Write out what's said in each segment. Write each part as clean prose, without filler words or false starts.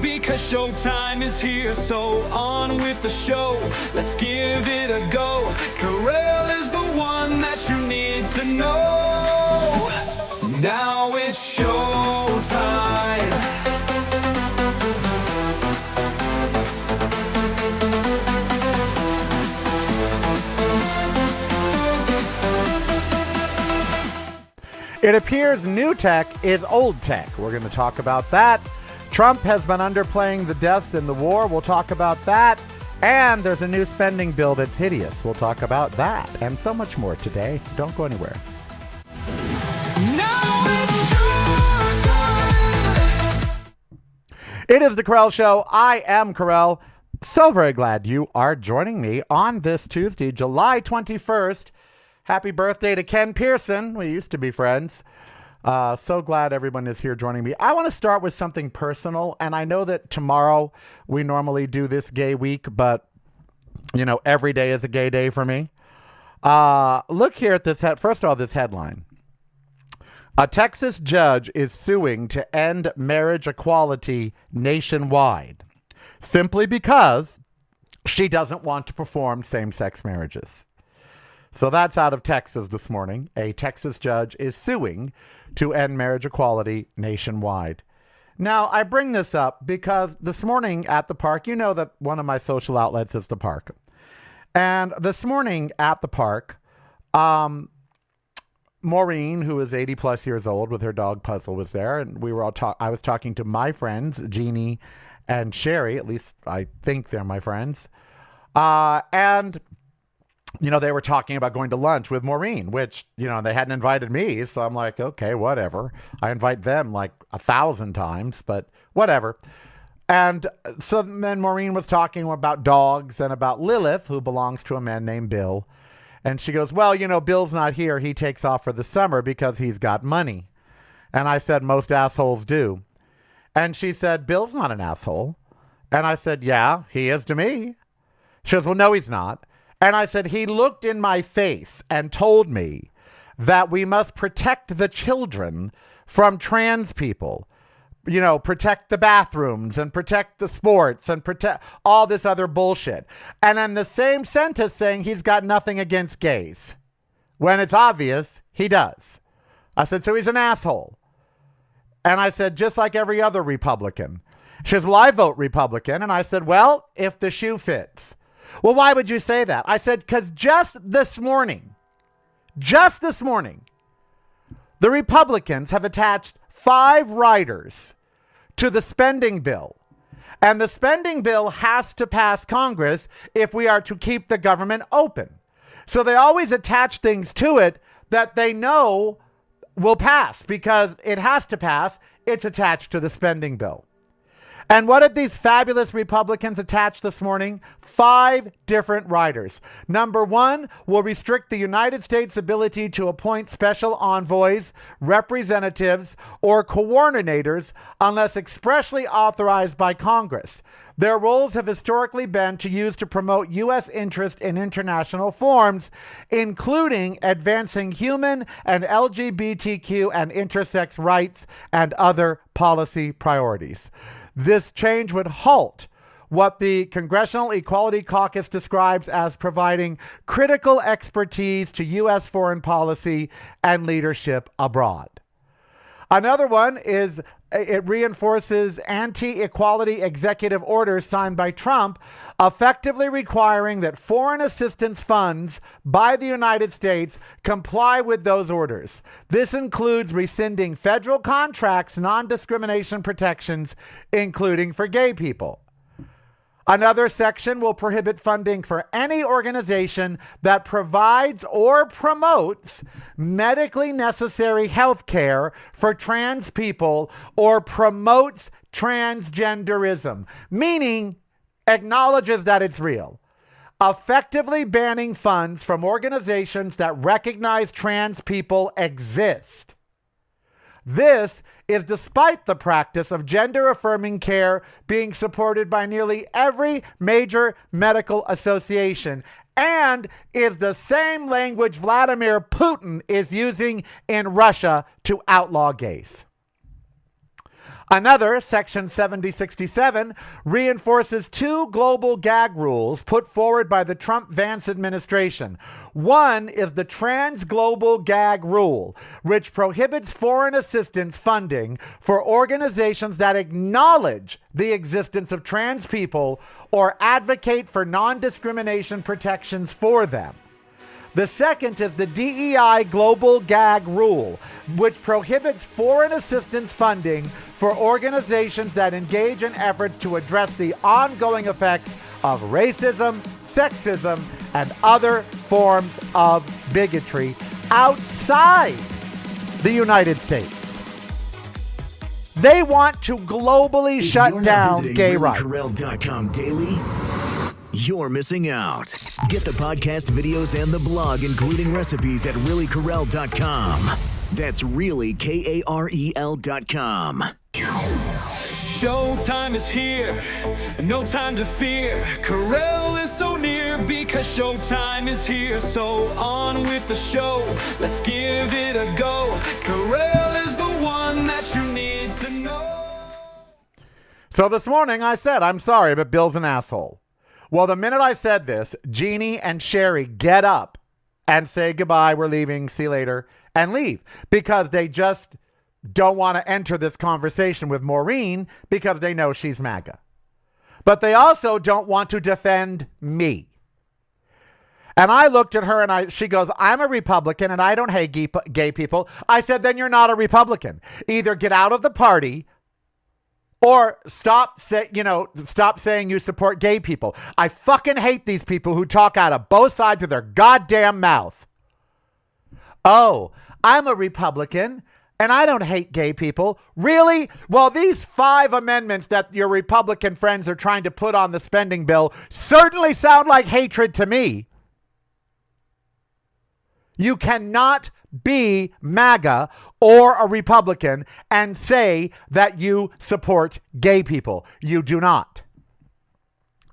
because showtime is here. So on with the show, let's give it a go. Karel is the one that you need to know. Now it's showtime. It appears new tech is old tech. We're going to talk about that. Trump has been underplaying the deaths in the war. We'll talk about that. And there's a new spending bill that's hideous. We'll talk about that and so much more today. Don't go anywhere. Now it's showtime. It is the Karel Show. I am Karel. So very glad you are joining me on this Tuesday, July 21st. Happy birthday to Ken Pearson. We used to be friends. So glad everyone is here joining me. I want to start with something personal, and I know that tomorrow we normally do this gay week, but, you know, every day is a gay day for me. Look here at this. First of all, this headline. A Texas judge is suing to end marriage equality nationwide simply because she doesn't want to perform same-sex marriages. So that's out of Texas this morning. A Texas judge is suing to end marriage equality nationwide. Now, I bring this up because this morning at the park, you know that one of my social outlets is the park. And this morning at the park, Maureen, who is 80 plus years old with her dog Puzzle, was there. And we were all I was talking to my friends, Jeannie and Sherry. At least I think they're my friends. And you know, they were talking about going to lunch with Maureen, which, you know, they hadn't invited me. So I'm like, okay, whatever. I invite them like 1,000 times, but whatever. And so then Maureen was talking about dogs and about Lilith, who belongs to a man named Bill. And she goes, well, you know, Bill's not here. He takes off for the summer because he's got money. And I said, most assholes do. And she said, Bill's not an asshole. And I said, yeah, he is to me. She goes, well, no, he's not. And I said, he looked in my face and told me that we must protect the children from trans people, you know, protect the bathrooms and protect the sports and protect all this other bullshit. And in the same sentence saying he's got nothing against gays, when it's obvious he does. I said, so he's an asshole. And I said, just like every other Republican. She says, well, I vote Republican. And I said, well, if the shoe fits. Well, why would you say that? I said, because just this morning, the Republicans have attached 5 riders to the spending bill. And the spending bill has to pass Congress if we are to keep the government open. So they always attach things to it that they know will pass because it has to pass. It's attached to the spending bill. And what did these fabulous Republicans attach this morning? 5 different riders. Number 1 will restrict the United States' ability to appoint special envoys, representatives, or coordinators unless expressly authorized by Congress. Their roles have historically been to use to promote U.S. interest in international forums, including advancing human and LGBTQ and intersex rights and other policy priorities. This change would halt what the Congressional Equality Caucus describes as providing critical expertise to U.S. foreign policy and leadership abroad. Another one is it reinforces anti-equality executive orders signed by Trump, effectively requiring that foreign assistance funds by the United States comply with those orders. This includes rescinding federal contracts, non-discrimination protections, including for gay people. Another section will prohibit funding for any organization that provides or promotes medically necessary health care for trans people or promotes transgenderism, meaning acknowledges that it's real. Effectively banning funds from organizations that recognize trans people exist. This is despite the practice of gender-affirming care being supported by nearly every major medical association and is the same language Vladimir Putin is using in Russia to outlaw gays. Another, Section 7067, reinforces two global gag rules put forward by the Trump-Vance administration. One is the Trans-Global Gag Rule, which prohibits foreign assistance funding for organizations that acknowledge the existence of trans people or advocate for non-discrimination protections for them. The second is the DEI Global Gag Rule, which prohibits foreign assistance funding for organizations that engage in efforts to address the ongoing effects of racism, sexism, and other forms of bigotry outside the United States. They want to globally shut down gay rights. Karel.com daily. You're missing out. Get the podcast, videos, and the blog, including recipes at reallykarel.com. That's really KAREL.com. Showtime is here, no time to fear. Karel is so near because showtime is here. So on with the show, let's give it a go. Karel is the one that you need to know. So this morning I said, I'm sorry, but Bill's an asshole. Well, the minute I said this, Jeannie and Sherry get up and say goodbye, we're leaving, see you later, and leave. Because they just don't want to enter this conversation with Maureen because they know she's MAGA. But they also don't want to defend me. And I looked at her and she goes, I'm a Republican and I don't hate gay people. I said, then you're not a Republican. Either get out of the party or stop saying you support gay people. I fucking hate these people who talk out of both sides of their goddamn mouth. Oh, I'm a Republican and I don't hate gay people. Really? Well, these 5 amendments that your Republican friends are trying to put on the spending bill certainly sound like hatred to me. You cannot be MAGA or a Republican and say that you support gay people. You do not.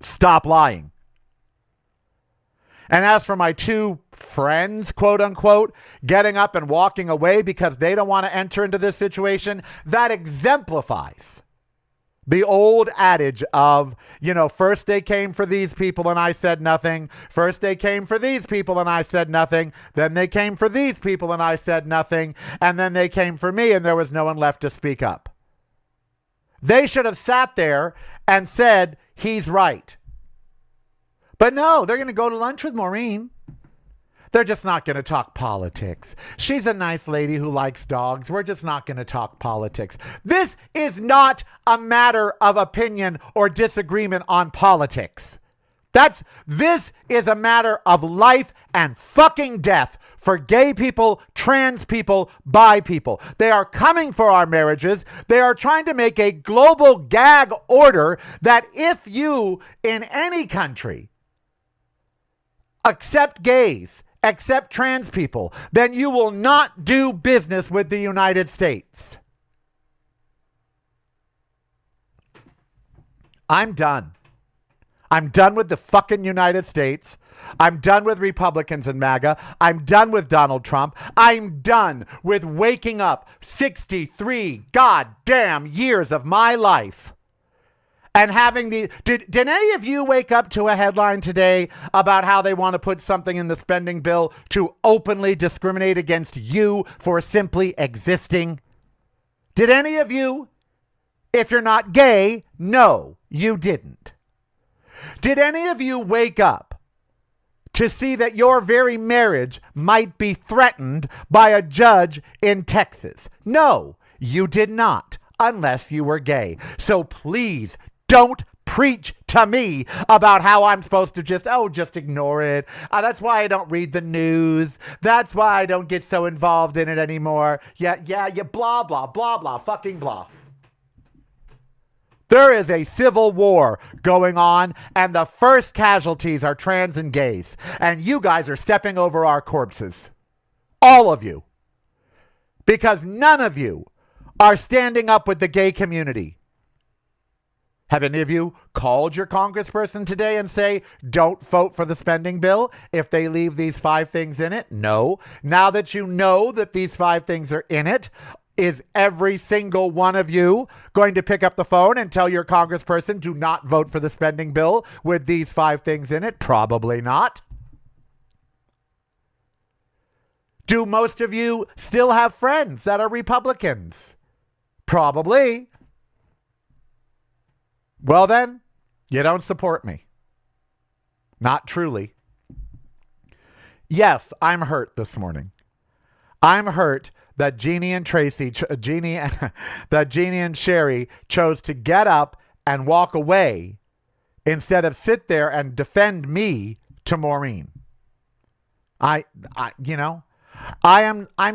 Stop lying. And as for my 2 friends, quote unquote, getting up and walking away because they don't want to enter into this situation, that exemplifies the old adage of, first they came for these people and I said nothing. First they came for these people and I said nothing. Then they came for these people and I said nothing. And then they came for me and there was no one left to speak up. They should have sat there and said, he's right. But no, they're going to go to lunch with Maureen. They're just not going to talk politics. She's a nice lady who likes dogs. We're just not going to talk politics. This is not a matter of opinion or disagreement on politics. This is a matter of life and fucking death for gay people, trans people, bi people. They are coming for our marriages. They are trying to make a global gag order that if you in any country accept gays, accept trans people, then you will not do business with the United States. I'm done. I'm done with the fucking United States. I'm done with Republicans and MAGA. I'm done with Donald Trump. I'm done with waking up 63 goddamn years of my life and having did any of you wake up to a headline today about how they want to put something in the spending bill to openly discriminate against you for simply existing? Did any of you? If you're not gay, no, you didn't. Did any of you wake up to see that your very marriage might be threatened by a judge in Texas? No, you did not, unless you were gay. So please don't preach to me about how I'm supposed to just ignore it. That's why I don't read the news. That's why I don't get so involved in it anymore. Yeah, blah, blah, blah, blah, fucking blah. There is a civil war going on, and the first casualties are trans and gays. And you guys are stepping over our corpses. All of you. Because none of you are standing up with the gay community. Have any of you called your congressperson today and say, don't vote for the spending bill if they leave these 5 things in it? No. Now that you know that these 5 things are in it, Is every single one of you going to pick up the phone and tell your congressperson, do not vote for the spending bill with these 5 things in it? Probably not. Do most of you still have friends that are Republicans? Probably. Well then, you don't support me. Not truly. Yes, I'm hurt this morning. I'm hurt that Jeannie and Sherry chose to get up and walk away instead of sit there and defend me to Maureen. I'm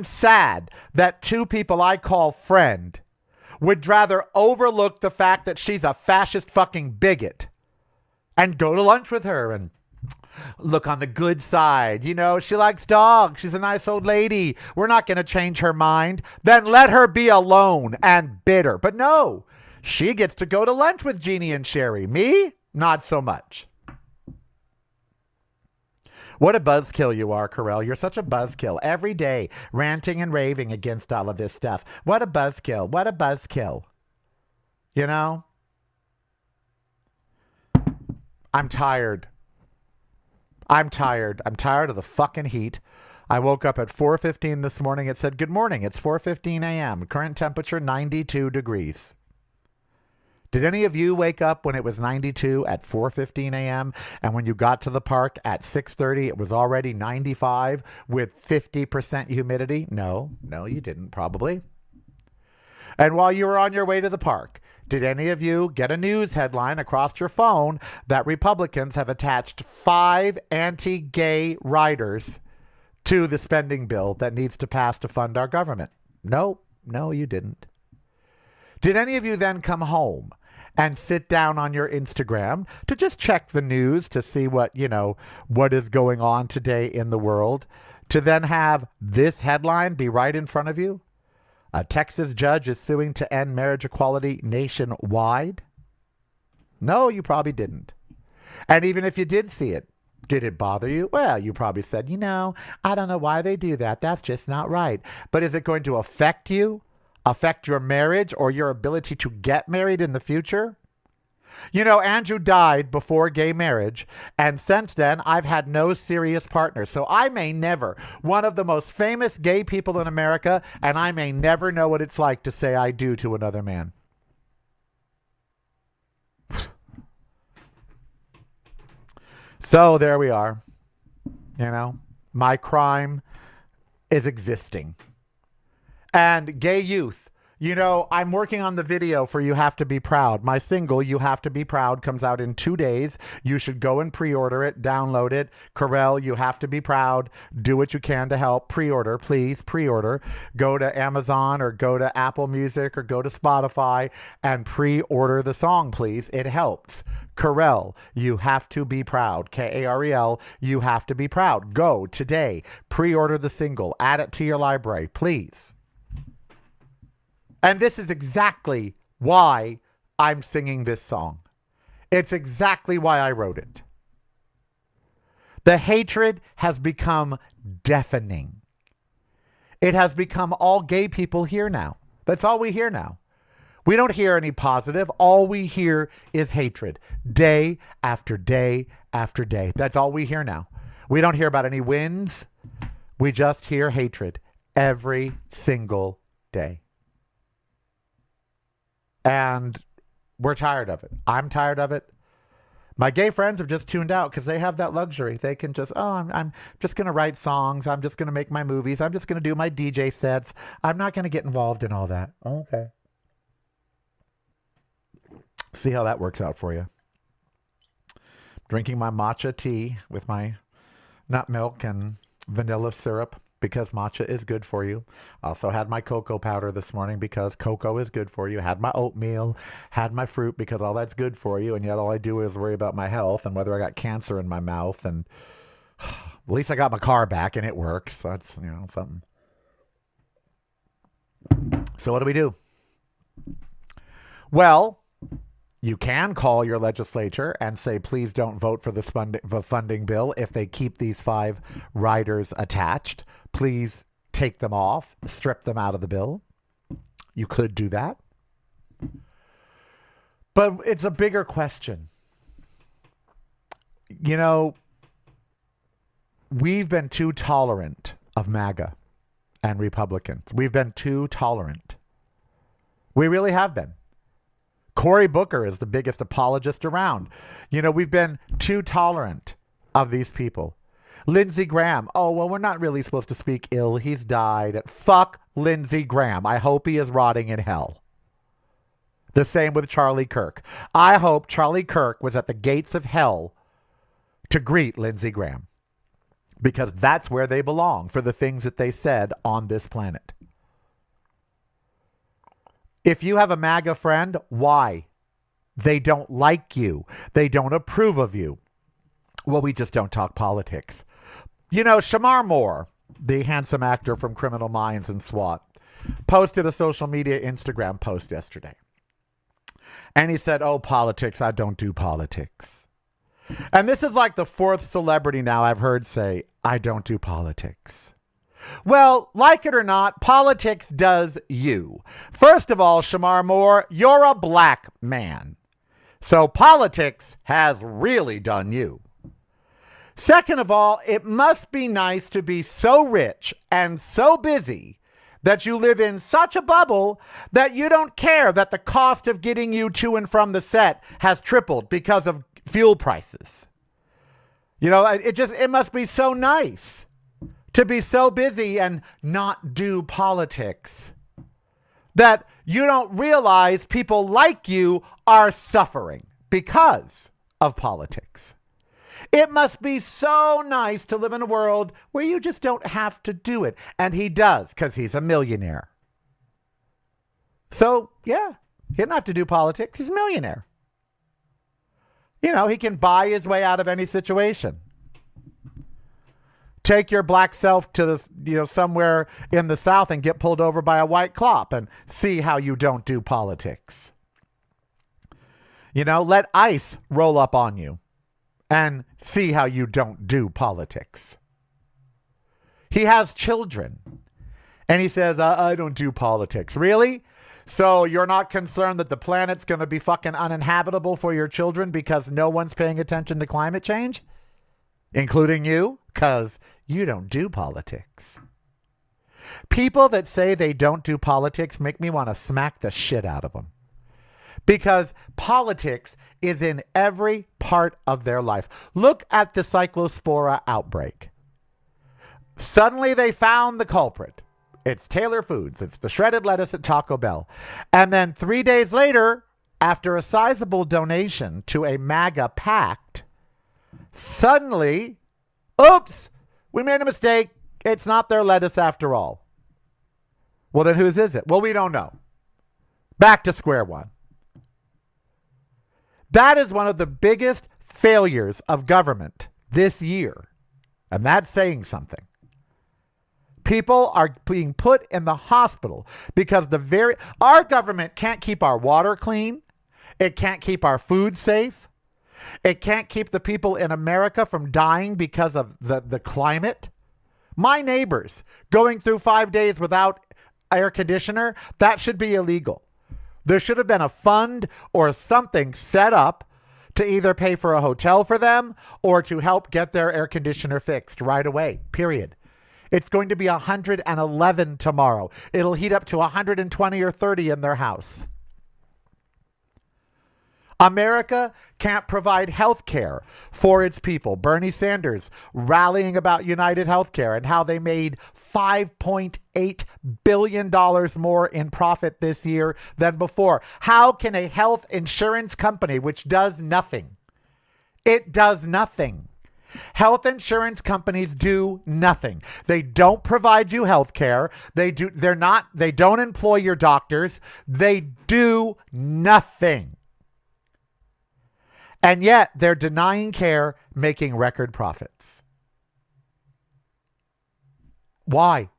sad that 2 people I call friend would rather overlook the fact that she's a fascist fucking bigot and go to lunch with her and look on the good side. You know, she likes dogs. She's a nice old lady. We're not going to change her mind. Then let her be alone and bitter. But no, she gets to go to lunch with Jeannie and Sherry. Me? Not so much. What a buzzkill you are, Karel. You're such a buzzkill. Every day, ranting and raving against all of this stuff. What a buzzkill. What a buzzkill. You know? I'm tired. I'm tired of the fucking heat. I woke up at 4:15 this morning. It said, good morning. It's 4:15 a.m. Current temperature, 92 degrees. Did any of you wake up when it was 92 at 4:15 a.m. and when you got to the park at 6:30, it was already 95 with 50% humidity? No, you didn't probably. And while you were on your way to the park, did any of you get a news headline across your phone that Republicans have attached 5 anti-gay riders to the spending bill that needs to pass to fund our government? No, you didn't. Did any of you then come home and sit down on your Instagram to just check the news to see what is going on today in the world, to then have this headline be right in front of you? A Texas judge is suing to end marriage equality nationwide? No, you probably didn't. And even if you did see it, did it bother you? Well, you probably said, I don't know why they do that. That's just not right. But is it going to affect you? Affect your marriage or your ability to get married in the future? Andrew died before gay marriage, and since then, I've had no serious partner. So I may never, one of the most famous gay people in America, and I may never know what it's like to say I do to another man. So there we are. My crime is existing. And gay youth, I'm working on the video for You Have to Be Proud. My single, You Have to Be Proud, comes out in 2 days. You should go and pre-order it, download it. Karel, You Have to Be Proud. Do what you can to help. Pre-order, please, pre-order. Go to Amazon or go to Apple Music or go to Spotify and pre-order the song, please. It helps. Karel, You Have to Be Proud. Karel, You Have to Be Proud. Go today. Pre-order the single. Add it to your library, please. And this is exactly why I'm singing this song. It's exactly why I wrote it. The hatred has become deafening. It has become all gay people hear now. That's all we hear now. We don't hear any positive. All we hear is hatred. Day after day after day. That's all we hear now. We don't hear about any wins. We just hear hatred every single day. And we're tired of it. I'm tired of it. My gay friends have just tuned out because they have that luxury. They can just, I'm just going to write songs. I'm just going to make my movies. I'm just going to do my DJ sets. I'm not going to get involved in all that. Okay. See how that works out for you. Drinking my matcha tea with my nut milk and vanilla syrup, because matcha is good for you. Also had my cocoa powder this morning because cocoa is good for you. Had my oatmeal, had my fruit because all that's good for you. And yet all I do is worry about my health and whether I got cancer in my mouth. And at least I got my car back and it works. So that's, something. So what do we do? Well, you can call your legislature and say, please don't vote for the funding bill if they keep these 5 riders attached. Please take them off, strip them out of the bill. You could do that. But it's a bigger question. You know, we've been too tolerant of MAGA and Republicans. We've been too tolerant. We really have been. Cory Booker is the biggest apologist around. You know, we've been too tolerant of these people. Lindsey Graham. Oh, well, we're not really supposed to speak ill. He's died. Fuck Lindsey Graham. I hope he is rotting in hell. The same with Charlie Kirk. I hope Charlie Kirk was at the gates of hell to greet Lindsey Graham, because that's where they belong for the things that they said on this planet. If you have a MAGA friend, why? They don't like you. They don't approve of you. Well, we just don't talk politics. You know, Shamar Moore, the handsome actor from Criminal Minds and SWAT, posted a social media Instagram post yesterday. And he said, oh, politics, I don't do politics. And this is like the fourth celebrity now I've heard say, I don't do politics. Well, like it or not, politics does you. First of all, Shamar Moore, you're a black man. So politics has really done you. Second of all, it must be nice to be so rich and so busy that you live in such a bubble that you don't care that the cost of getting you to and from the set has tripled because of fuel prices. You know, it must be so nice to be so busy and not do politics that you don't realize people like you are suffering because of politics. It must be so nice to live in a world where you just don't have to do it. And he does, because he's a millionaire. So, yeah, he doesn't have to do politics. He's a millionaire. You know, he can buy his way out of any situation. Take your black self to somewhere in the South and get pulled over by a white cop and see how you don't do politics. You know, let ICE roll up on you and see how you don't do politics. He has children and he says, I don't do politics. Really? So you're not concerned that the planet's going to be fucking uninhabitable for your children because no one's paying attention to climate change? Including you? Because you don't do politics. People that say they don't do politics make me want to smack the shit out of them. Because politics is in every part of their life. Look at the cyclospora outbreak. Suddenly they found the culprit. It's Taylor Foods. It's the shredded lettuce at Taco Bell. And then 3 days later, after a sizable donation to a MAGA pact, suddenly, oops, we made a mistake. It's not their lettuce after all. Well, then whose is it? Well, we don't know. Back to square one. That is one of the biggest failures of government this year. And that's saying something. People are being put in the hospital because our government can't keep our water clean. It can't keep our food safe. It can't keep the people in America from dying because of the climate. My neighbors going through 5 days without air conditioner, that should be illegal. There should have been a fund or something set up to either pay for a hotel for them or to help get their air conditioner fixed right away, period. It's going to be 111 tomorrow. It'll heat up to 120 or 30 in their house. America can't provide health care for its people. Bernie Sanders rallying about United Healthcare and how they made $5.8 billion more in profit this year than before. How can a health insurance company, which does nothing, it does nothing. Health insurance companies do nothing. They don't provide you health care. They don't employ your doctors. They do nothing. And yet they're denying care, making record profits. Why?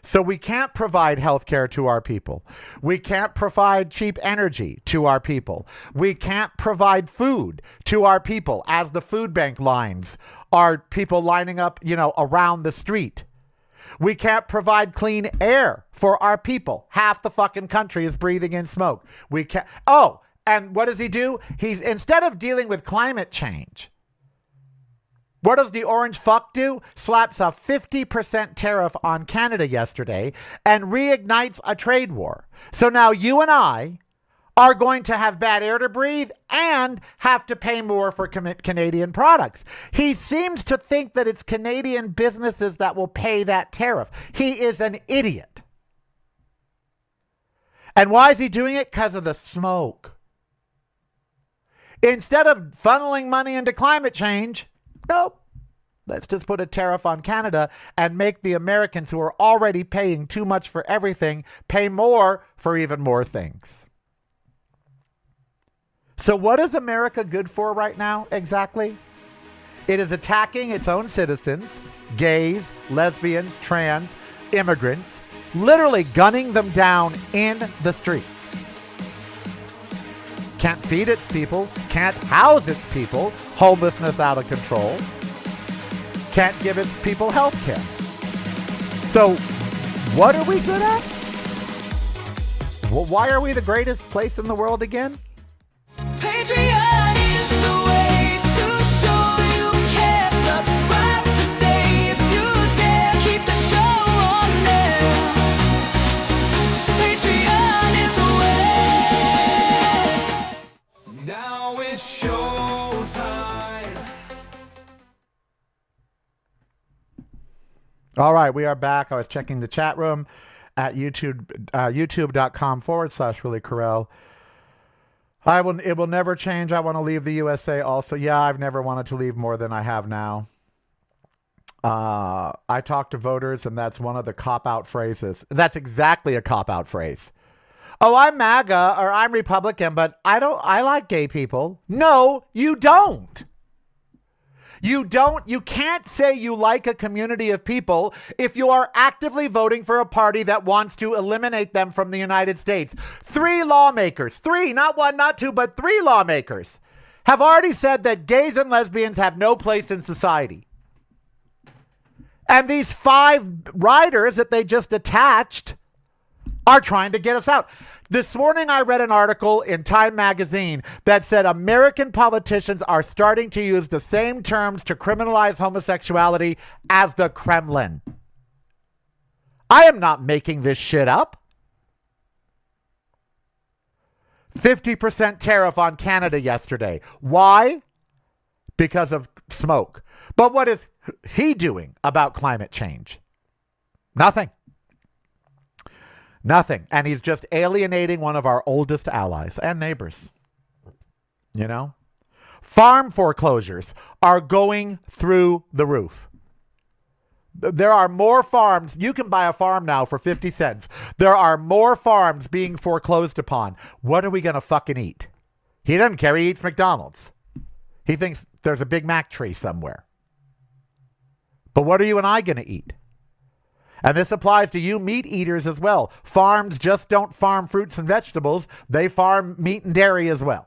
So we can't provide health care to our people. We can't provide cheap energy to our people. We can't provide food to our people as the food bank lines are people lining up, around the street. We can't provide clean air for our people. Half the fucking country is breathing in smoke. We can't. Oh, and what does he do? He's, instead of dealing with climate change, what does the orange fuck do? Slaps a 50% tariff on Canada yesterday and reignites a trade war. So now you and I are going to have bad air to breathe and have to pay more for Canadian products. He seems to think that it's Canadian businesses that will pay that tariff. He is an idiot. And why is he doing it? Because of the smoke. Instead of funneling money into climate change, nope. Let's just put a tariff on Canada and make the Americans, who are already paying too much for everything, pay more for even more things. So what is America good for right now exactly? It is attacking its own citizens, gays, lesbians, trans, immigrants, literally gunning them down in the streets. Can't feed its people, can't house its people, homelessness out of control, can't give its people health care. So what are we good at? Well, why are we the greatest place in the world again? Patreon is the way to show you care. Subscribe today if you dare. Keep the show on there. Patreon is the way. Now it's showtime. All right, we are back. I was checking the chat room at youtube.com/Really Karel. It will never change. I want to leave the USA also. Yeah, I've never wanted to leave more than I have now. I talk to voters, and that's one of the cop-out phrases. That's exactly a cop-out phrase. Oh, I'm MAGA or I'm Republican, but I like gay people. No, you don't. You can't say you like a community of people if you are actively voting for a party that wants to eliminate them from the United States. 3 lawmakers, 3, not 1, not 2, but 3 lawmakers have already said that gays and lesbians have no place in society. And these 5 riders that they just attached are trying to get us out. This morning, I read an article in Time magazine that said American politicians are starting to use the same terms to criminalize homosexuality as the Kremlin. I am not making this shit up. 50% tariff on Canada yesterday. Why? Because of smoke. But what is he doing about climate change? Nothing. Nothing. And he's just alienating one of our oldest allies and neighbors. You know? Farm foreclosures are going through the roof. There are more farms. You can buy a farm now for 50 cents. There are more farms being foreclosed upon. What are we going to fucking eat? He doesn't care. He eats McDonald's. He thinks there's a Big Mac tree somewhere. But what are you and I going to eat? And this applies to you meat eaters as well. Farms just don't farm fruits and vegetables. They farm meat and dairy as well.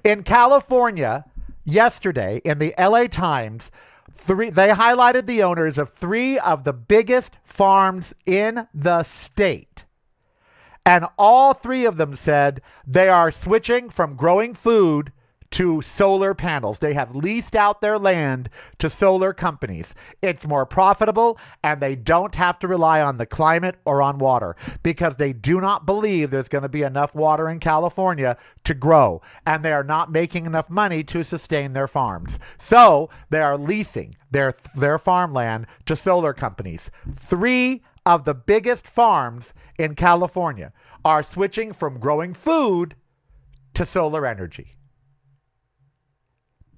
In California, yesterday, in the LA Times, they highlighted the owners of 3 of the biggest farms in the state. And all 3 of them said they are switching from growing food to solar panels. They have leased out their land to solar companies. It's more profitable, and they don't have to rely on the climate or on water because they do not believe there's going to be enough water in California to grow, and they are not making enough money to sustain their farms. So they are leasing their farmland to solar companies. 3 of the biggest farms in California are switching from growing food to solar energy.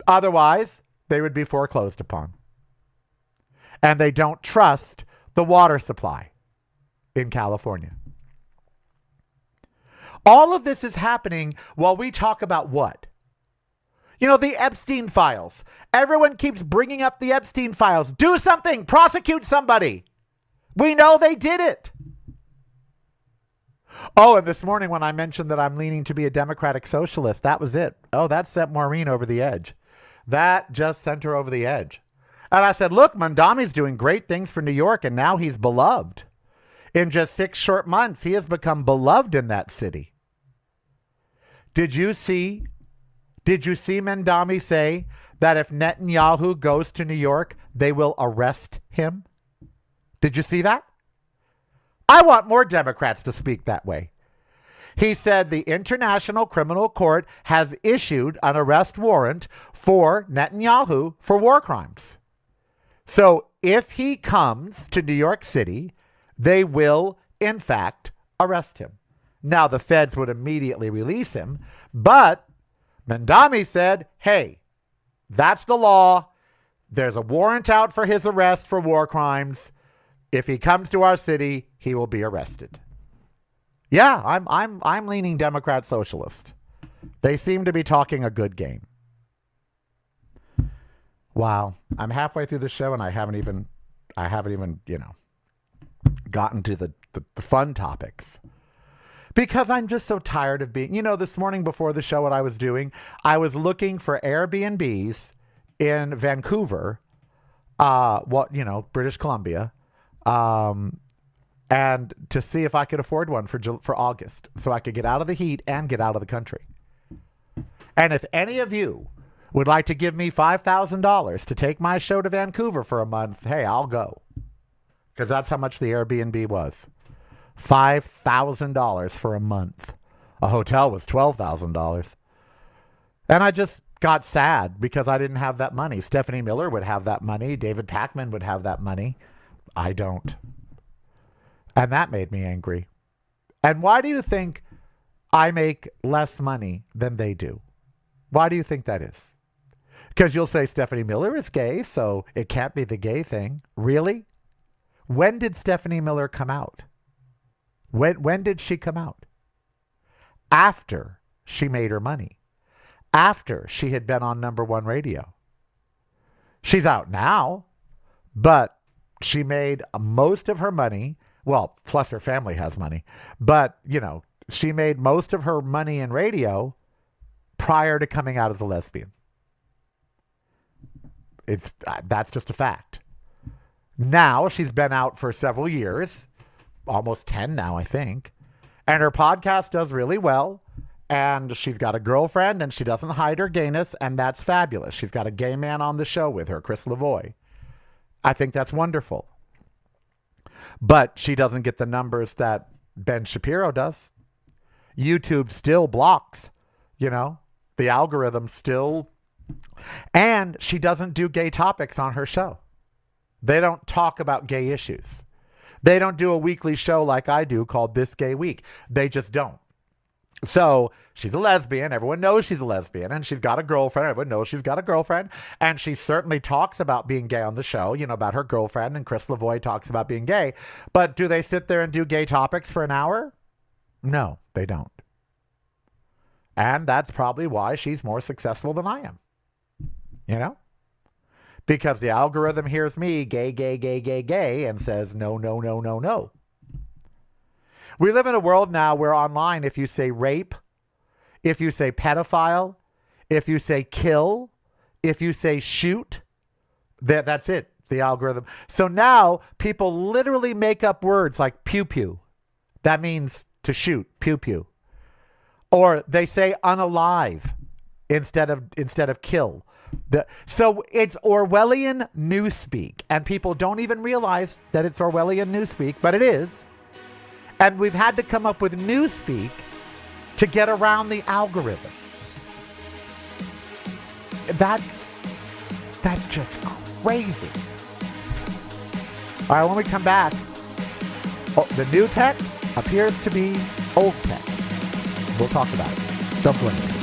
Otherwise, they would be foreclosed upon. And they don't trust the water supply in California. All of this is happening while we talk about what? You know, the Epstein files. Everyone keeps bringing up the Epstein files. Do something. Prosecute somebody. We know they did it. Oh, and this morning when I mentioned that I'm leaning to be a democratic socialist, that was it. Oh, that sent Maureen over the edge. That just sent her over the edge. And I said, look, Mandami's doing great things for New York, and now he's beloved. In just 6 short months, he has become beloved in that city. Did you see Mandami say that if Netanyahu goes to New York, they will arrest him? Did you see that? I want more Democrats to speak that way. He said the International Criminal Court has issued an arrest warrant for Netanyahu for war crimes. So if he comes to New York City, they will, in fact, arrest him. Now, the feds would immediately release him, but Mandami said, hey, that's the law. There's a warrant out for his arrest for war crimes. If he comes to our city, he will be arrested. Yeah, I'm leaning Democrat socialist. They seem to be talking a good game. Wow, I'm halfway through the show and I haven't even, gotten to the fun topics. Because I'm just so tired of being, this morning before the show, what I was doing, I was looking for Airbnbs in Vancouver, British Columbia, and to see if I could afford one for August, so I could get out of the heat and get out of the country. And if any of you would like to give me $5,000 to take my show to Vancouver for a month, hey, I'll go. Because that's how much the Airbnb was. $5,000 for a month. A hotel was $12,000. And I just got sad because I didn't have that money. Stephanie Miller would have that money. David Pakman would have that money. I don't. And that made me angry. And why do you think I make less money than they do? Why do you think that is? Because you'll say Stephanie Miller is gay, so it can't be the gay thing. Really? When did Stephanie Miller come out? When did she come out? After she made her money. After she had been on #1 radio. She's out now, but she made most of her money. Well, plus her family has money. But, she made most of her money in radio prior to coming out as a lesbian. That's just a fact. Now she's been out for several years, almost 10 now, I think. And her podcast does really well. And she's got a girlfriend and she doesn't hide her gayness. And that's fabulous. She's got a gay man on the show with her, Chris Lavoie. I think that's wonderful. But she doesn't get the numbers that Ben Shapiro does. YouTube still blocks, the algorithm still. And she doesn't do gay topics on her show. They don't talk about gay issues. They don't do a weekly show like I do called This Gay Week. They just don't. So she's a lesbian. Everyone knows she's a lesbian. And she's got a girlfriend. Everyone knows she's got a girlfriend. And she certainly talks about being gay on the show, about her girlfriend. And Chris Lavoie talks about being gay. But do they sit there and do gay topics for an hour? No, they don't. And that's probably why she's more successful than I am. Because the algorithm hears me gay, gay, gay, gay, gay, and says no, no, no, no, no. We live in a world now where online, if you say rape, if you say pedophile, if you say kill, if you say shoot, that's it, the algorithm. So now people literally make up words like pew pew. That means to shoot, pew pew. Or they say unalive instead of kill. So it's Orwellian newspeak, and people don't even realize that it's Orwellian newspeak, but it is. And we've had to come up with newspeak to get around the algorithm. That's just crazy. All right, when we come back, the new text appears to be old text. We'll talk about it. Don't go anywhere.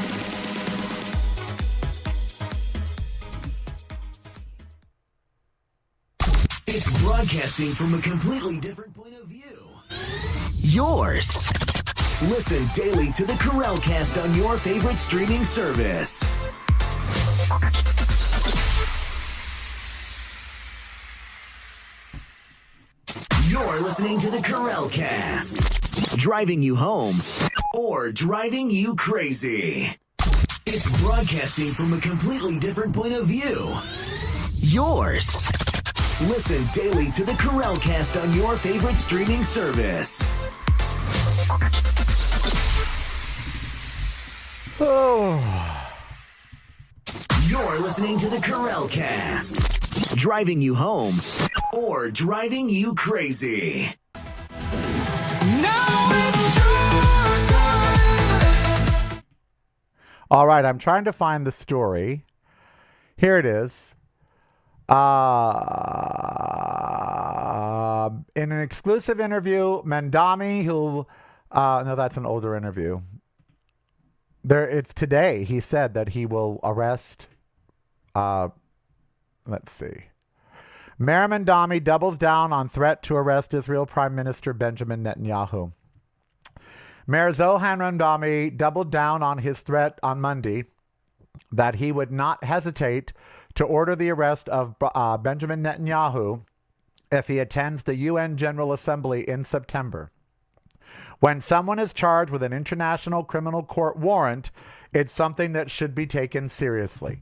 It's broadcasting from a completely different point of view. Yours. Listen daily to the Karel Cast on your favorite streaming service. You're listening to the Karel Cast. Driving you home or driving you crazy. It's broadcasting from a completely different point of view. yours. Listen daily to the Karel Cast on your favorite streaming service. Oh. You're listening to the Karel Cast. Driving you home or driving you crazy. Now it's your time. All right, I'm trying to find the story. Here it is. In an exclusive interview, Mandami, who, no, that's an older interview. It's today. He said that he will arrest, let's see. Mayor Mandami doubles down on threat to arrest Israel Prime Minister Benjamin Netanyahu. Mayor Zohan Mandami doubled down on his threat on Monday that he would not hesitate to order the arrest of Benjamin Netanyahu if he attends the UN General Assembly in September. When someone is charged with an international criminal court warrant, it's something that should be taken seriously.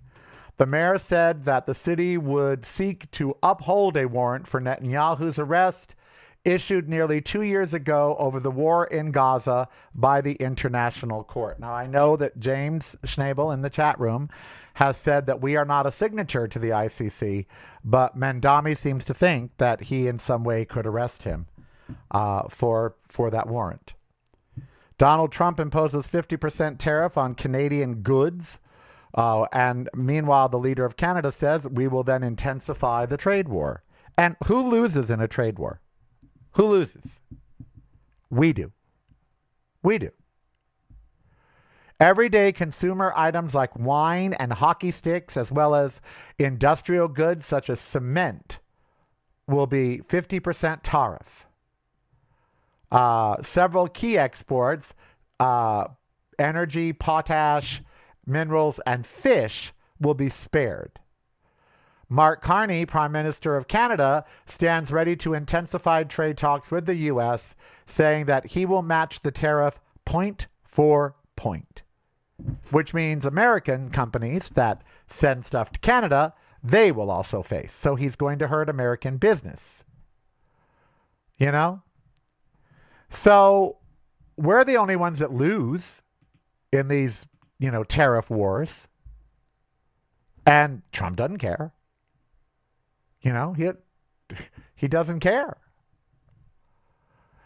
The mayor said that the city would seek to uphold a warrant for Netanyahu's arrest issued nearly 2 years ago over the war in Gaza by the International Court. Now, I know that James Schnabel in the chat room has said that we are not a signature to the ICC, but Mandami seems to think that he in some way could arrest him for that warrant. Donald Trump imposes 50% tariff on Canadian goods. And meanwhile, the leader of Canada says we will then intensify the trade war. And who loses in a trade war? Who loses? We do. We do. Everyday consumer items like wine and hockey sticks, as well as industrial goods such as cement, will be 50% tariff. Several key exports, energy, potash, minerals, and fish will be spared. Mark Carney, Prime Minister of Canada, stands ready to intensify trade talks with the U.S., saying that he will match the tariff point for point, which means American companies that send stuff to Canada, they will also face. So he's going to hurt American business. You know? So we're the only ones that lose in these, tariff wars. And Trump doesn't care. He doesn't care.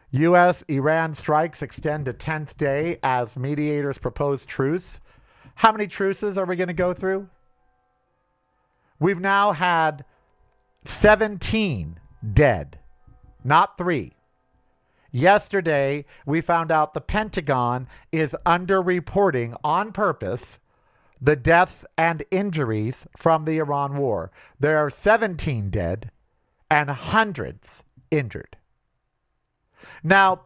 U.S.-Iran strikes extend to 10th day as mediators propose truce. How many truces are we going to go through? We've now had 17 dead, not 3. Yesterday, we found out the Pentagon is underreporting on purpose the deaths and injuries from the Iran war. There are 17 dead and hundreds injured. Now,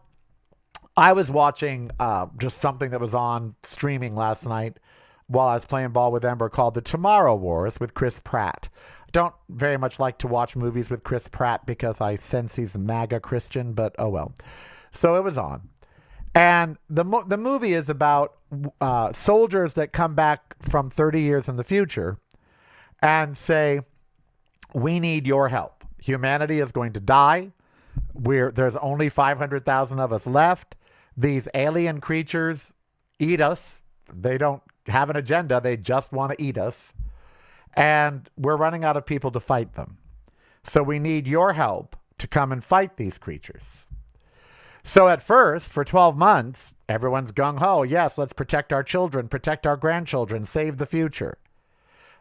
I was watching just something that was on streaming last night while I was playing ball with Ember called The Tomorrow Wars with Chris Pratt. I don't very much like to watch movies with Chris Pratt because I sense he's MAGA Christian, but oh well. So it was on. And the movie is about soldiers that come back from 30 years in the future and say, we need your help. Humanity is going to die. There's only 500,000 of us left. These alien creatures eat us. They don't have an agenda. They just want to eat us. And we're running out of people to fight them. So we need your help to come and fight these creatures. So at first, for 12 months, everyone's gung-ho. Yes, let's protect our children, protect our grandchildren, save the future.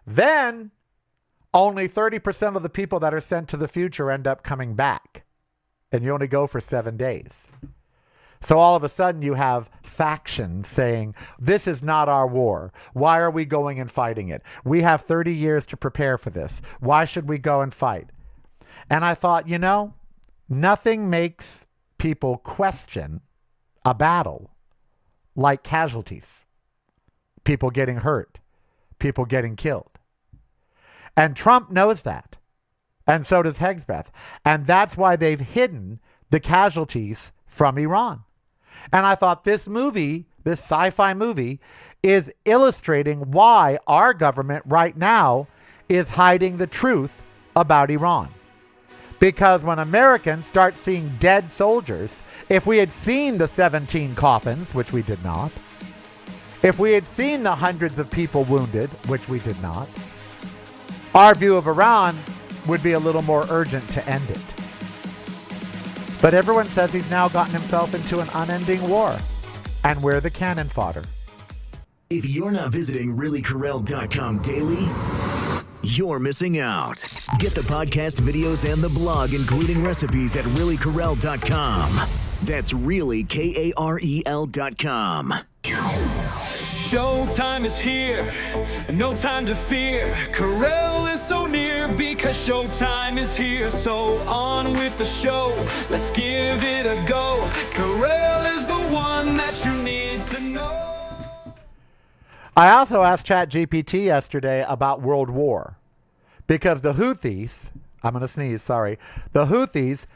Then only 30% of the people that are sent to the future end up coming back. And you only go for 7 days. So all of a sudden you have factions saying, this is not our war. Why are we going and fighting it? We have 30 years to prepare for this. Why should we go and fight? And I thought, nothing makes people question a battle like casualties. People getting hurt. People getting killed. And Trump knows that. And so does Hegseth. And that's why they've hidden the casualties from Iran. And I thought this movie, this sci-fi movie, is illustrating why our government right now is hiding the truth about Iran. Because when Americans start seeing dead soldiers, if we had seen the 17 coffins, which we did not, if we had seen the hundreds of people wounded, which we did not, our view of Iran would be a little more urgent to end it. But everyone says he's now gotten himself into an unending war, and we're the cannon fodder. If you're not visiting reallykarel.com daily, you're missing out. Get the podcast videos and the blog, including recipes, at reallykarel.com. That's really KAREL.com. Showtime is here, no time to fear. Karel is so near because showtime is here. So on with the show, let's give it a go. Karel is the one that you need to know. I also asked ChatGPT yesterday about World War because the Houthis, I'm going to sneeze, sorry. The Houthis,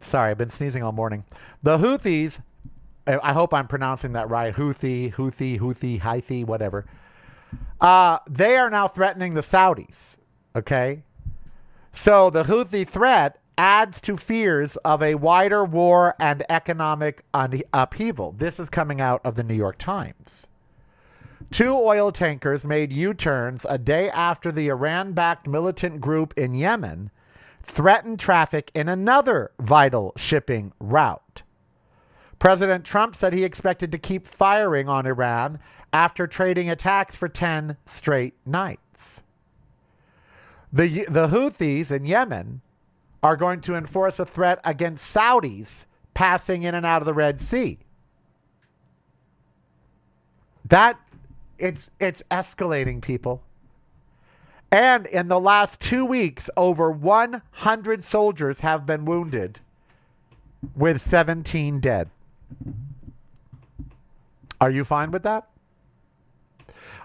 sorry, I've been sneezing all morning. The Houthis, I hope I'm pronouncing that right, Houthi, whatever. They are now threatening the Saudis, okay? So the Houthi threat adds to fears of a wider war and economic upheaval. This is coming out of the New York Times. 2 oil tankers made U-turns a day after the Iran-backed militant group in Yemen threatened traffic in another vital shipping route. President Trump said he expected to keep firing on Iran after trading attacks for 10 straight nights. The Houthis in Yemen are going to enforce a threat against Saudis passing in and out of the Red Sea. It's escalating, people. And in the last 2 weeks, over 100 soldiers have been wounded, with 17 dead. Are you fine with that?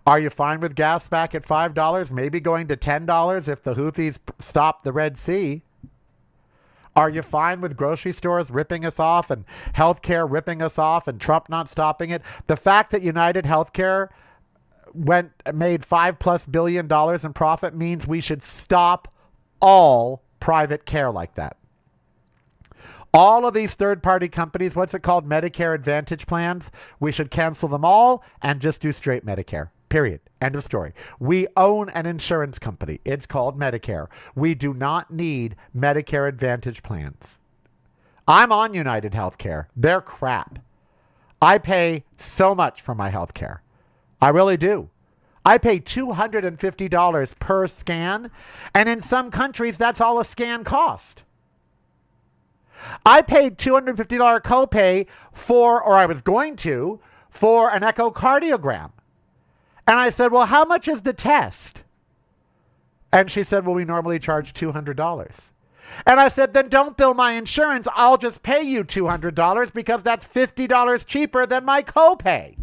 Are you fine with gas back at $5, maybe going to $10 if the Houthis stop the Red Sea? Are you fine with grocery stores ripping us off and healthcare ripping us off and Trump not stopping it? The fact that United Healthcare made $5+ billion in profit means we should stop all private care like that. All of these third-party companies, what's it called, Medicare Advantage plans, we should cancel them all and just do straight Medicare. Period. End of story. We own an insurance company. It's called Medicare. We do not need Medicare Advantage plans. I'm on United Healthcare. They're crap. I pay so much for my healthcare. I really do. I pay $250 per scan, and in some countries, that's all a scan cost. I paid $250 copay or I was going to, for an echocardiogram. And I said, well, how much is the test? And she said, well, we normally charge $200. And I said, then don't bill my insurance. I'll just pay you $200 because that's $50 cheaper than my copay.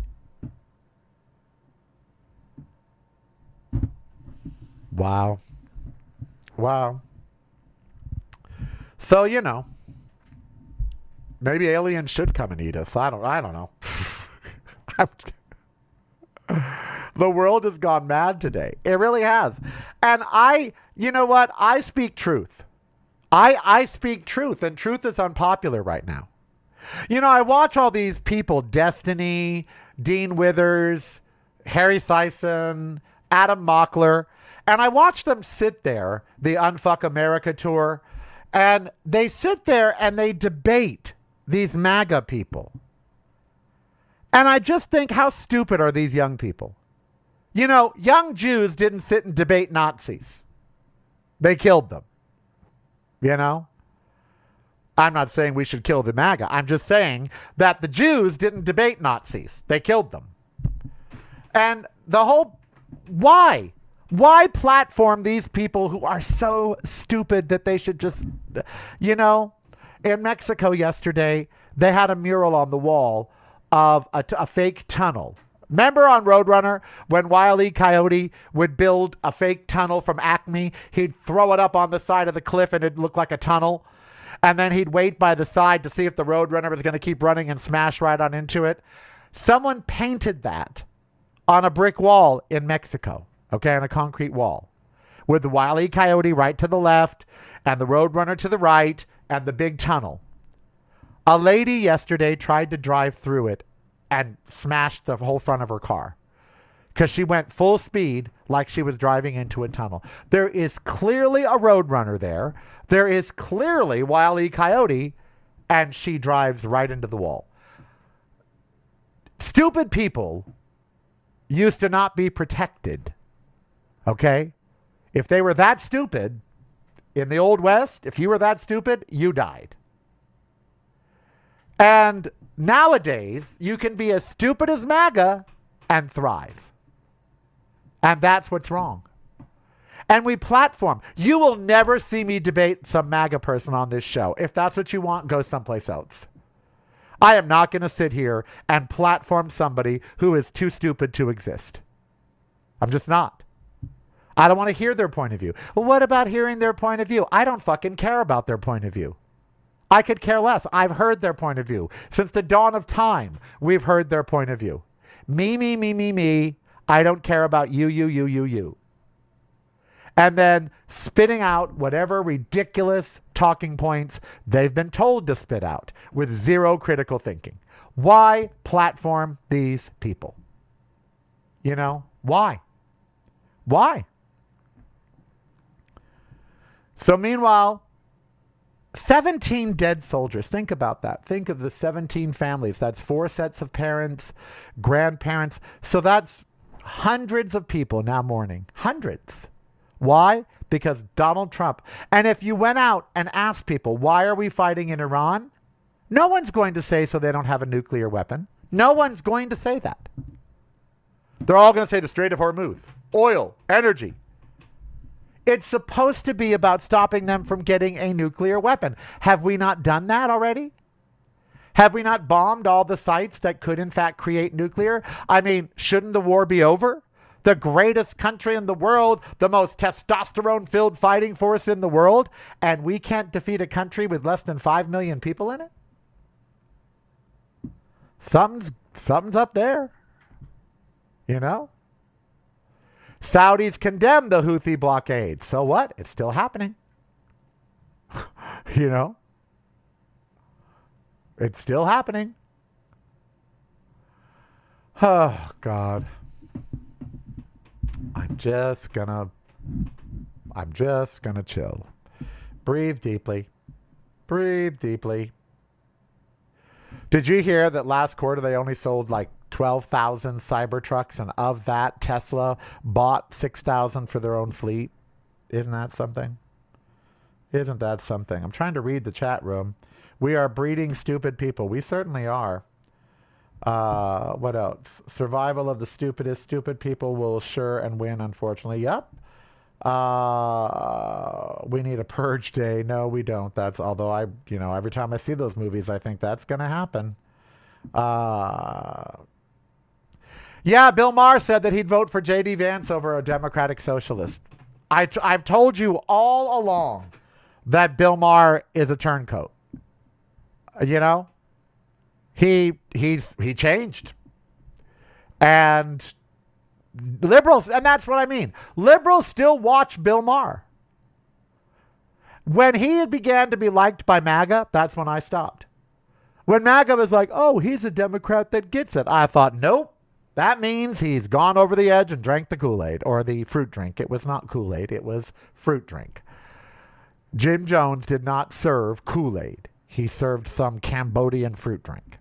Wow. So, maybe aliens should come and eat us. I don't know. The world has gone mad today. It really has. And you know what? I speak truth. I speak truth, and truth is unpopular right now. I watch all these people, Destiny, Dean Withers, Harry Sison, Adam Mockler, and I watch them sit there, the Unfuck America tour, and they sit there and they debate these MAGA people. And I just think, how stupid are these young people? Young Jews didn't sit and debate Nazis. They killed them. I'm not saying we should kill the MAGA. I'm just saying that the Jews didn't debate Nazis. They killed them. And why? Why platform these people who are so stupid that they should just, in Mexico yesterday, they had a mural on the wall of a fake tunnel. Remember on Roadrunner when Wile E. Coyote would build a fake tunnel from Acme? He'd throw it up on the side of the cliff and it'd look like a tunnel. And then he'd wait by the side to see if the Roadrunner was going to keep running and smash right on into it. Someone painted that on a brick wall in Mexico, okay, on a concrete wall, with the Wile E. Coyote right to the left and the Roadrunner to the right and the big tunnel. A lady yesterday tried to drive through it and smashed the whole front of her car because she went full speed like she was driving into a tunnel. There is clearly a Roadrunner there. There is clearly Wile E. Coyote, and she drives right into the wall. Stupid people used to not be protected, okay? If they were that stupid in the Old West, if you were that stupid, you died. And nowadays, you can be as stupid as MAGA and thrive. And that's what's wrong. And we platform. You will never see me debate some MAGA person on this show. If that's what you want, go someplace else. I am not going to sit here and platform somebody who is too stupid to exist. I'm just not. I don't want to hear their point of view. Well, what about hearing their point of view? I don't fucking care about their point of view. I could care less. I've heard their point of view. Since the dawn of time, we've heard their point of view. Me. I don't care about you. And then spitting out whatever ridiculous talking points they've been told to spit out with zero critical thinking. Why platform these people? You know, why? Why? So meanwhile, 17 dead soldiers. Think about that. Think of the 17 families. That's 4 sets of parents, grandparents. So that's hundreds of people now mourning. Hundreds. Why? Because Donald Trump. And if you went out and asked people, why are we fighting in Iran? No one's going to say so they don't have a nuclear weapon. No one's going to say that. They're all going to say the Strait of Hormuz, oil, energy. It's supposed to be about stopping them from getting a nuclear weapon. Have we not done that already? Have we not bombed all the sites that could in fact create nuclear? I mean, shouldn't the war be over? The greatest country in the world, the most testosterone-filled fighting force in the world, and we can't defeat a country with less than 5 million people in it? Something's up there. You know? Saudis condemn the Houthi blockade. So what? It's still happening. You know? It's still happening. Oh, God. I'm just gonna chill. Breathe deeply. Breathe deeply. Did you hear that last quarter they only sold like 12,000 Cybertrucks, and of that, Tesla bought 6,000 for their own fleet? Isn't that something? Isn't that something? I'm trying to read the chat room. We are breeding stupid people. We certainly are. What else? Survival of the stupidest. Stupid people will sure and win, unfortunately. Yep. We need a purge day. No, we don't. That's, although every time I see those movies, I think that's going to happen. Yeah, Bill Maher said that he'd vote for J.D. Vance over a Democratic socialist. I've told you all along that Bill Maher is a turncoat. You know, he changed, and liberals, and that's what I mean. Liberals still watch Bill Maher. When he began to be liked by MAGA, that's when I stopped. When MAGA was like, oh, he's a Democrat that gets it, I thought, nope. That means he's gone over the edge and drank the Kool-Aid, or the fruit drink. It was not Kool-Aid, it was fruit drink. Jim Jones did not serve Kool-Aid. He served some Cambodian fruit drink.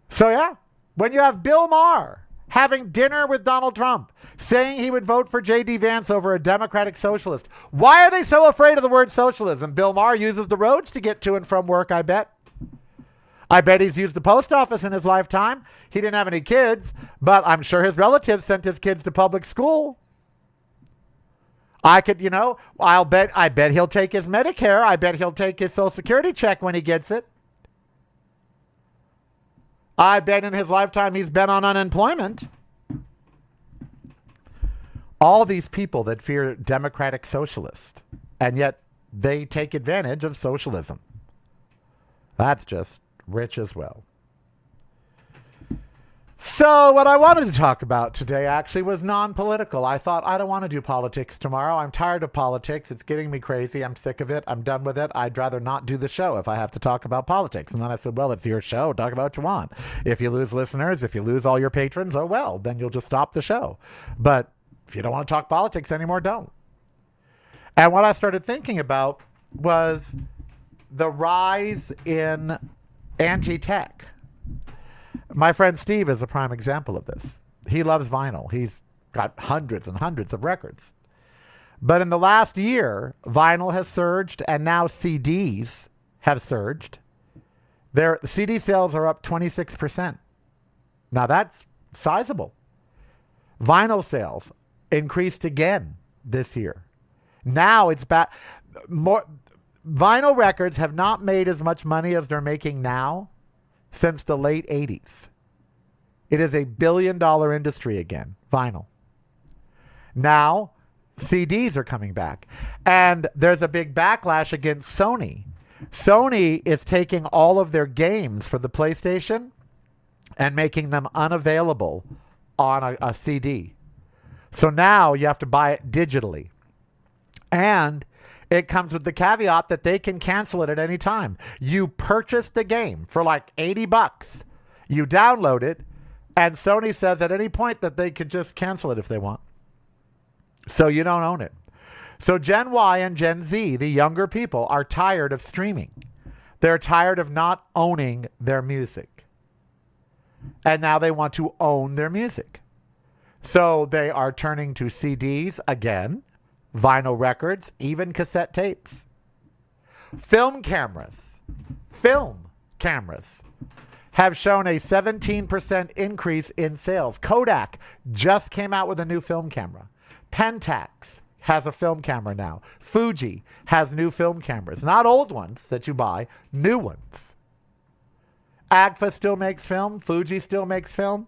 So yeah, when you have Bill Maher having dinner with Donald Trump, saying he would vote for J.D. Vance over a Democratic socialist, why are they so afraid of the word socialism? Bill Maher uses the roads to get to and from work, I bet. I bet he's used the post office in his lifetime. He didn't have any kids, but I'm sure his relatives sent his kids to public school. I bet he'll take his Medicare. I bet he'll take his Social Security check when he gets it. I bet in his lifetime he's been on unemployment. All these people that fear democratic socialists, and yet they take advantage of socialism. That's just rich as well. So what I wanted to talk about today actually was non-political. I thought, I don't want to do politics tomorrow. I'm tired of politics. It's getting me crazy. I'm sick of it. I'm done with it. I'd rather not do the show if I have to talk about politics. And then I said, well, it's your show. Talk about what you want. If you lose listeners, if you lose all your patrons, oh well, then you'll just stop the show. But if you don't want to talk politics anymore, don't. And what I started thinking about was the rise in anti-tech. My friend Steve is a prime example of this. He loves vinyl. He's got hundreds and hundreds of records. But in the last year, vinyl has surged, and now CDs have surged. Their CD sales are up 26%. Now that's sizable. Vinyl sales increased again this year. Now it's back. More vinyl records have not made as much money as they're making now since the late 80s. It is a $1 billion industry again, vinyl. Now, CDs are coming back. And there's a big backlash against Sony. Sony is taking all of their games for the PlayStation and making them unavailable on a CD. So now you have to buy it digitally. And it comes with the caveat that they can cancel it at any time. You purchase the game for like $80. You download it, and Sony says at any point that they could just cancel it if they want. So you don't own it. So Gen Y and Gen Z, the younger people, are tired of streaming. They're tired of not owning their music. And now they want to own their music. So they are turning to CDs again, vinyl records, even cassette tapes. Film cameras have shown a 17% increase in sales. Kodak just came out with a new film camera. Pentax has a film camera now. Fuji has new film cameras. Not old ones that you buy, new ones. Agfa still makes film. Fuji still makes film.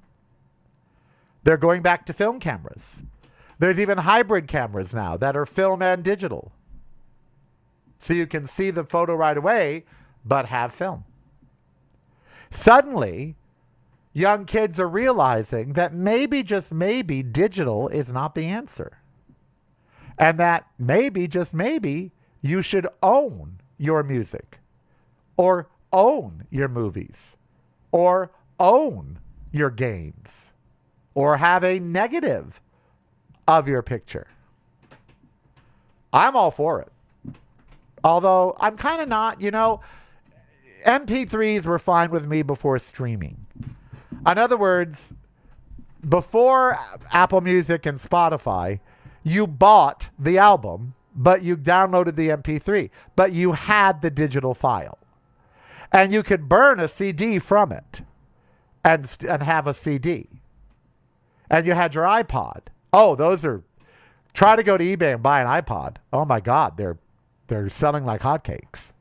They're going back to film cameras. There's even hybrid cameras now that are film and digital. So you can see the photo right away, but have film. Suddenly, young kids are realizing that maybe, just maybe, digital is not the answer. And that maybe, just maybe, you should own your music, or own your movies, or own your games, or have a negative of your picture. I'm all for it. Although I'm kind of not, MP3s were fine with me before streaming. In other words, before Apple Music and Spotify, you bought the album, but you downloaded the MP3, but you had the digital file. And you could burn a CD from it and have a CD. And you had your iPod. Oh, try to go to eBay and buy an iPod. Oh my God, they're selling like hotcakes.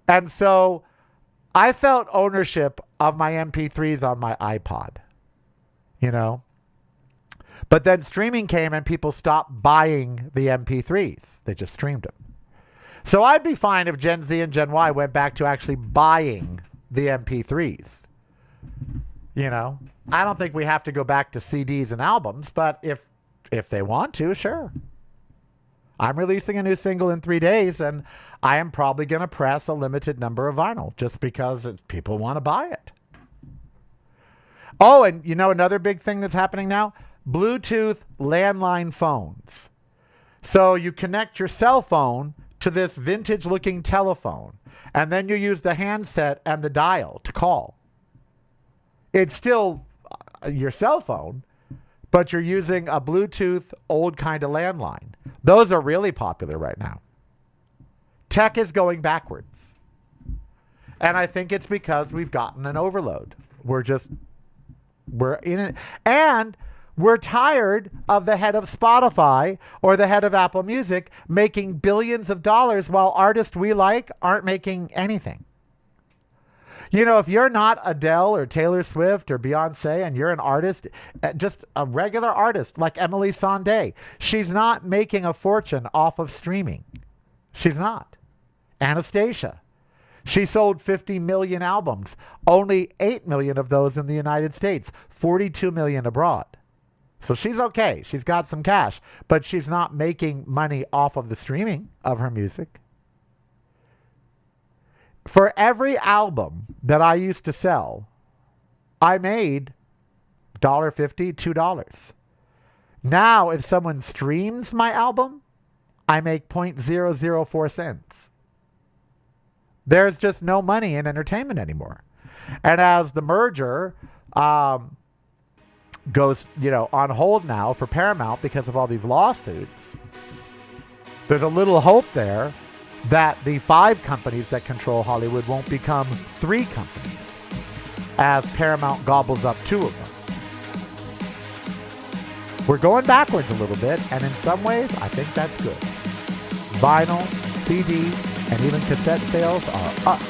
And so I felt ownership of my MP3s on my iPod, But then streaming came and people stopped buying the MP3s. They just streamed them. So I'd be fine if Gen Z and Gen Y went back to actually buying the MP3s. I don't think we have to go back to CDs and albums, but if they want to, sure. I'm releasing a new single in 3 days, and I am probably going to press a limited number of vinyl just because people want to buy it. Oh, and another big thing that's happening now? Bluetooth landline phones. So you connect your cell phone to this vintage-looking telephone, and then you use the handset and the dial to call. It's still your cell phone, but you're using a Bluetooth old kind of landline. Those are really popular right now. Tech is going backwards. And I think it's because we've gotten an overload. We're in it. And we're tired of the head of Spotify or the head of Apple Music making billions of dollars while artists we like aren't making anything. If you're not Adele or Taylor Swift or Beyonce and you're an artist, just a regular artist like Emily Sandé, she's not making a fortune off of streaming. She's not. Anastasia. She sold 50 million albums, only 8 million of those in the United States, 42 million abroad. So she's okay. She's got some cash, but she's not making money off of the streaming of her music. For every album that I used to sell, I made $1.50, $2. Now, if someone streams my album, I make 0.004 cents. There's just no money in entertainment anymore. And as the merger goes, on hold now for Paramount because of all these lawsuits, there's a little hope there that the 5 companies that control Hollywood won't become 3 companies as Paramount gobbles up 2 of them. We're going backwards a little bit, and in some ways, I think that's good. Vinyl, CD, and even cassette sales are up.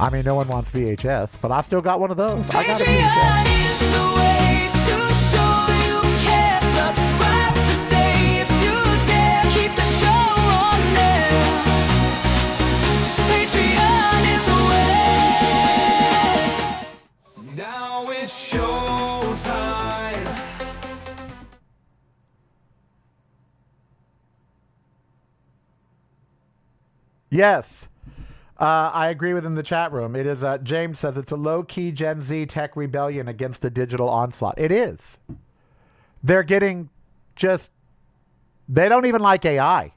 I mean, no one wants VHS, but I still got one of those. I got a VHS. Is the way to show you care. Subscribe today if you dare. Keep the show on there. Patreon is the way. Now it's showtime. Yes. I agree with in the chat room. It is, James says it's a low-key Gen Z tech rebellion against the digital onslaught. It is. They're getting they don't even like AI.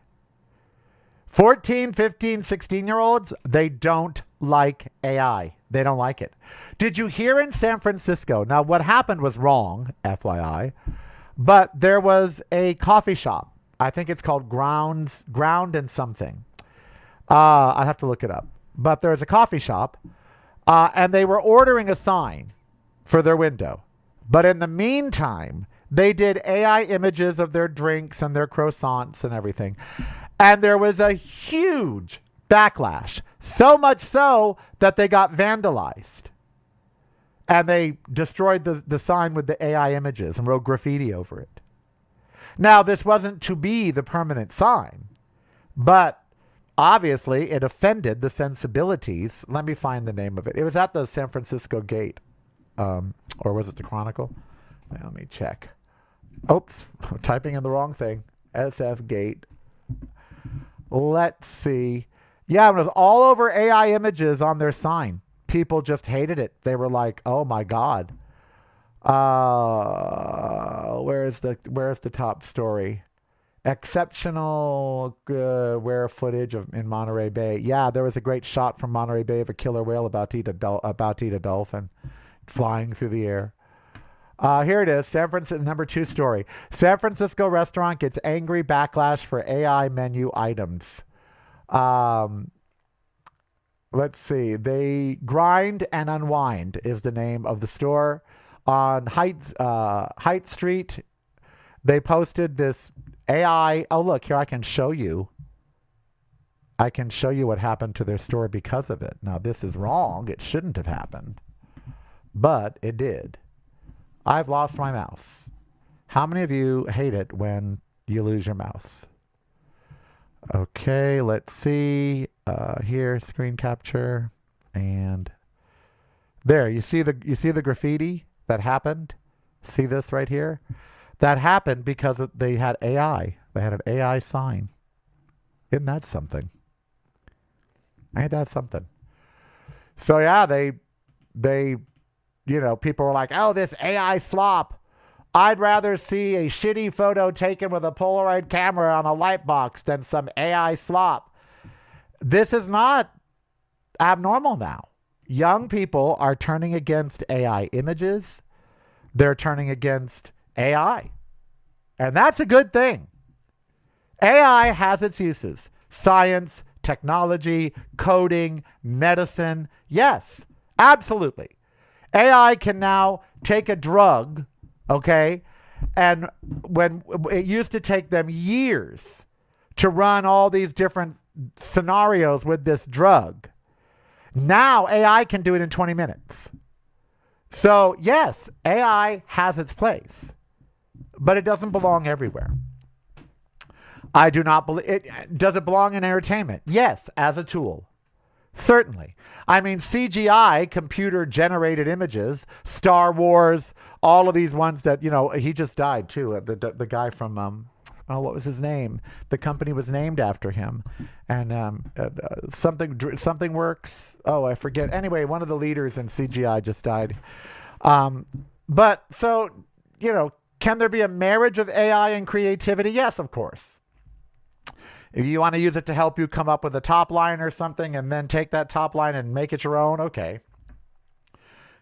14, 15, 16-year-olds, they don't like AI. They don't like it. Did you hear in San Francisco? Now, what happened was wrong, FYI, but there was a coffee shop. I think it's called Ground and something. I'd have to look it up. But there's a coffee shop, and they were ordering a sign for their window. But in the meantime, they did AI images of their drinks and their croissants and everything. And there was a huge backlash. So much so that they got vandalized. And they destroyed the sign with the AI images and wrote graffiti over it. Now, this wasn't to be the permanent sign, but obviously, it offended the sensibilities. Let me find the name of it. It was at the San Francisco Gate. Or was it the Chronicle? Let me check. Oops, I'm typing in the wrong thing. SF Gate. Let's see. Yeah, it was all over AI images on their sign. People just hated it. They were like, oh my God. Where's the top story? Exceptional rare footage in Monterey Bay. Yeah, there was a great shot from Monterey Bay of a killer whale about to eat a dolphin flying through the air. Here it is, San Francisco, number 2 story. San Francisco restaurant gets angry backlash for AI menu items. Let's see. They Grind and Unwind is the name of the store on Height Street. They posted this AI. Oh, look, here I can show you. I can show you what happened to their store because of it. Now, this is wrong. It shouldn't have happened. But it did. I've lost my mouse. How many of you hate it when you lose your mouse? Okay, let's see. Here, screen capture. And there, you see the graffiti that happened? See this right here? That happened because they had AI. They had an AI sign. Isn't that something? Ain't that something? So yeah, they people were like, oh, this AI slop. I'd rather see a shitty photo taken with a Polaroid camera on a light box than some AI slop. This is not abnormal now. Young people are turning against AI images. They're turning against AI. And that's a good thing. AI has its uses. Science, technology, coding, medicine. Yes, absolutely. AI can now take a drug, okay? And when it used to take them years to run all these different scenarios with this drug, now AI can do it in 20 minutes. So yes, AI has its place, but it doesn't belong everywhere. I do not believe it. Does it belong in entertainment? Yes, as a tool. Certainly. I mean, CGI, computer-generated images, Star Wars, all of these ones that, he just died, too. The guy from, what was his name? The company was named after him. And something works. Oh, I forget. Anyway, one of the leaders in CGI just died. But, so, can there be a marriage of AI and creativity? Yes, of course. If you want to use it to help you come up with a top line or something and then take that top line and make it your own, okay.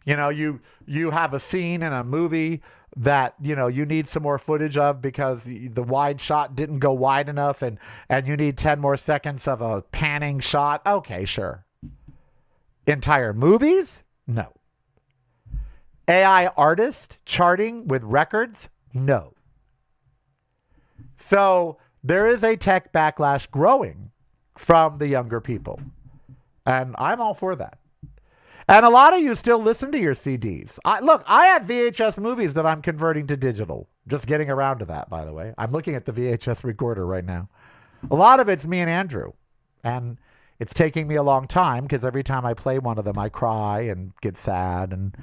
You have a scene in a movie that, you need some more footage of because the wide shot didn't go wide enough and you need 10 more seconds of a panning shot. Okay, sure. Entire movies? No. AI artist charting with records? No. So there is a tech backlash growing from the younger people. And I'm all for that. And a lot of you still listen to your CDs. I have VHS movies that I'm converting to digital. Just getting around to that, by the way. I'm looking at the VHS recorder right now. A lot of it's me and Andrew. And it's taking me a long time because every time I play one of them, I cry and get sad and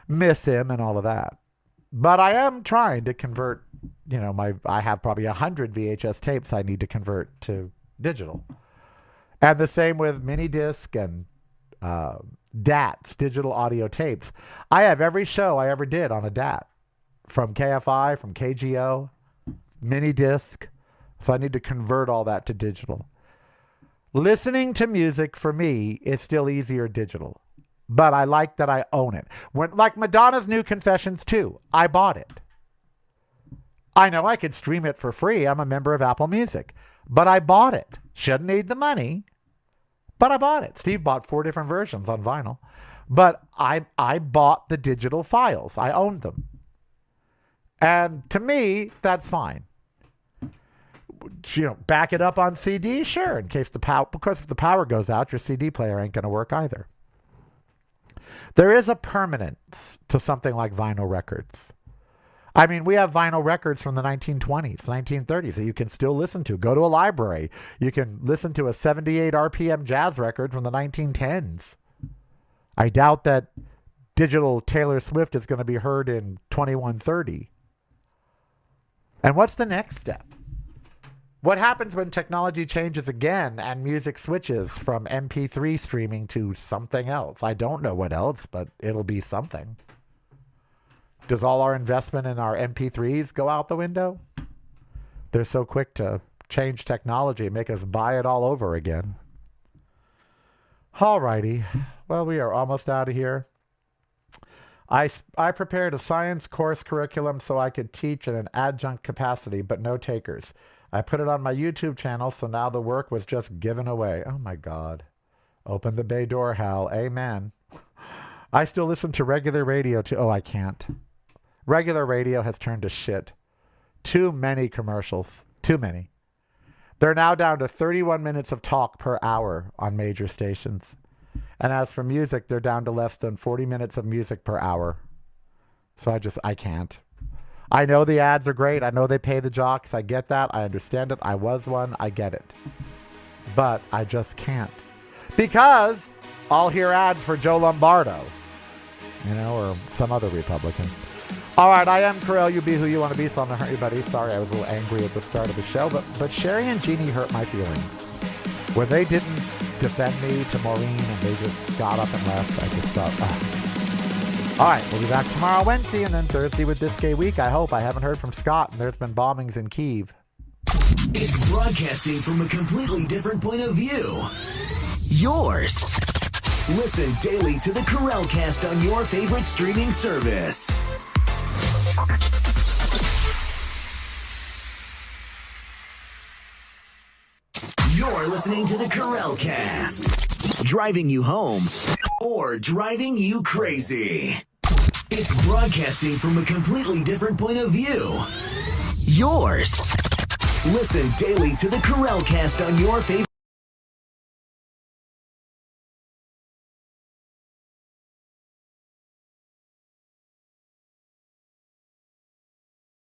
miss him and all of that. But I am trying to convert, I have probably 100 VHS tapes I need to convert to digital. And the same with mini disc and DATs, digital audio tapes. I have every show I ever did on a DAT from KFI, from KGO, mini disc. So I need to convert all that to digital. Listening to music for me is still easier digital. But I like that I own it. Like Madonna's new Confessions 2, I bought it. I know I could stream it for free. I'm a member of Apple Music. But I bought it. Shouldn't need the money. But I bought it. Steve bought 4 different versions on vinyl. But I bought the digital files. I owned them. And to me, that's fine. Back it up on CD? Sure. In case because if the power goes out, your CD player ain't going to work either. There is a permanence to something like vinyl records. I mean, we have vinyl records from the 1920s, 1930s that you can still listen to. Go to a library. You can listen to a 78 RPM jazz record from the 1910s. I doubt that digital Taylor Swift is going to be heard in 2130. And what's the next step? What happens when technology changes again and music switches from MP3 streaming to something else? I don't know what else, but it'll be something. Does all our investment in our MP3s go out the window? They're so quick to change technology and make us buy it all over again. All righty. Well, we are almost out of here. I prepared a science course curriculum so I could teach in an adjunct capacity, but no takers. I put it on my YouTube channel, so now the work was just given away. Oh, my God. Open the bay door, Hal. Amen. I still listen to regular radio, too. Oh, I can't. Regular radio has turned to shit. Too many commercials. Too many. They're now down to 31 minutes of talk per hour on major stations. And as for music, they're down to less than 40 minutes of music per hour. So I can't. I know the ads are great. I know they pay the jocks. I get that. I understand it. I was one. I get it. But I just because I'll hear ads for Joe Lombardo, or some other Republican. All right, I am Karel. You be who you want to be, so I'm not hurt you, buddy. Sorry, I was a little angry at the start of the show, but Sherry and Jeannie hurt my feelings. When they didn't defend me to Maureen and they just got up and left, I just thought, All right, we'll be back tomorrow, Wednesday, and then Thursday with This Gay Week. I hope. I haven't heard from Scott, and there's been bombings in Kyiv. It's broadcasting from a completely different point of view. Yours. Listen daily to the Karel Cast on your favorite streaming service. You're listening to the Karel Cast. Driving you home or driving you crazy. It's broadcasting from a completely different point of view. Yours. Listen daily to the Karel Cast on your favorite